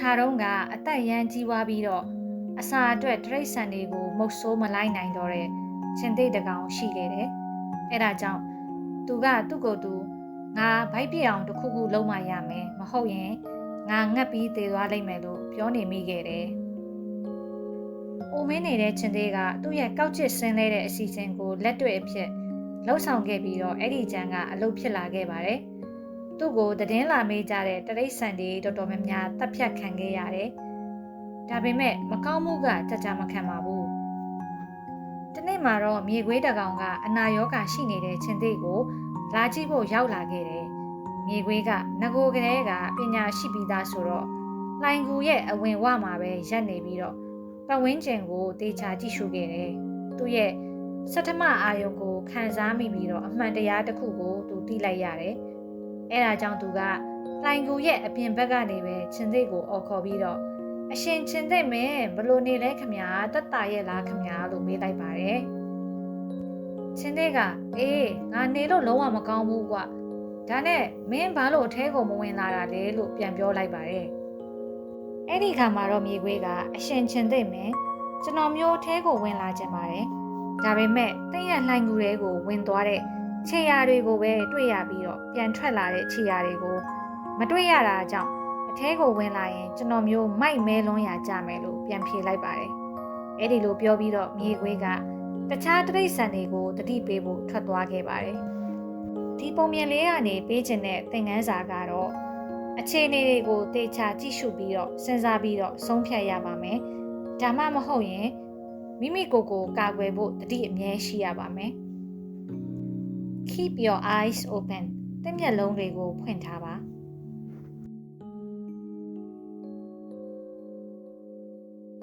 ခါတုန်းကအသက်ရမ်းကြီးွားပြီးတော့အစာအတွက်တရိတ်ဆန်တွေကိုမုတ်ဆိုးမလိုက်နိုင်တော့တဲ့ချင်းသိတကောင်ရှိခဲ့တယ်။အဲဒါကြောင့်သူကသူ့ကိုယ်သူငါဗိုက်ပြအောင်တစ်ခုခုလုံးမရမယ်မဟုတ်ရင်ငါငတ်ပြီးသေသွားလိမ့်မယ်လို့ပြောနေမိခဲ့တယ်။အိုမင်းနေတဲ့ချင်းသေးကသူ့ရဲ့ကောက်ကျစ်ဆင်းလဲတဲ့အစီအစဉ်ကိုလက်တွေ့အဖြစ်လှုပ်ဆောင်ခဲ့ပြီးတော့အဲ့ဒီကျန်းကအလုပ်ဖြစ်လာခဲ့ပါတယ်။သူ့ကိုသတင်းလာမေးကြတဲ့တရိတ်ဆန်တွေတော်တော်များများတပ်ဖြတ်ခံခဲ့ရတယ်။ဒါပေမဲ့မကောင်းမှုကကြမခံပါဘူး။ဒီနေ့မှာတော့မြေခွေးတကောင်ကအနာရောဂါရှိနေတဲ့ချင်းသေးကိုလာကြည့်ဖို့ရောက်လာခဲ့တယ်။မြေခွေးကငကိုကလေးကပညာရှိပြီးသားဆိုတော့လှိုင်ကူရဲ့အဝင်ဝမှာပဲရပ်နေပြီးတော့ပတ်ဝန်းကျင်ကိုတေချာကြည့်ရှုခဲ့တယ်။သူ့ရဲ့စထမအာယုံကိုခံစားမိပြီးတော့အမှန်တရားတစ်ခုကိုသူသိလိုက်ရတယ်။အဲဒါကြောင့်သူကလှိုင်ကူရဲ့အပြင်ဘက်ကနေပဲချင်းသိကိုအော်ခေါ်ပြီးတော့အရှင်ချင်းသိမင်းဘလို့နေလဲခမညာတက်တာရဲ့လားခမညာလို့မေးလိုက်ပါတယ်။ချင်းသိကအေးငါနေလို့လုံးဝမကောင်းဘူးကွ။ဒါနဲ့မင်းဘာလို့အထဲကိုမဝင်လာတာလဲလို့ပြန်ပြောလိုက်ပါတယ်။အဲ့ဒီခါမှာတော့မြေခွေးကအရှင်ချင်းသိမင်းကျွန်တော်မျိုးထဲကိုဝင်လာခြင်းပါတယ်။ဒါပေမဲ့တင်းရလှိုင်ကူတွေကိုဝင်သွားတဲ့ခြေရာတွေကိုပဲတွေ့ရပြီးတော့ပြန်ထွက်လာတဲ့ခြေရာတွေကိုမတွေ့ရတာကြောင့်အထဲကိုဝင်လာရင်ကျွန်တော်မျိုးမိုက်မဲလွန်းရကြမယ်လို့ပြန်ဖြေလိုက်ပါတယ်။အဲ့ဒီလိုပြောပြီးတော့မြေခွေးကတခြားတိရစ္ဆာန်တွေကိုတတိပေးဖို့ထွက်သွားခဲ့ပါတယ်။ဒီပုံမြင်လေးကနေပေးခြင်းတဲ့သင်ခန်းစာကတော့အခြေအနေတွေကိုတေချာကြည့်ရှုပြီးတော့စဉ်းစားပြီးတော့ဆုံးဖြတ်ရပါမယ်။ဒါမှမဟုတ်ရင်မိမိကိုယ်ကိုကာကွယ်ဖို့တတိအမြဲရှိရပါမယ်။ Keep your eyes open သင်မျက်လုံးတွေကိုဖွင့်ထားပါ။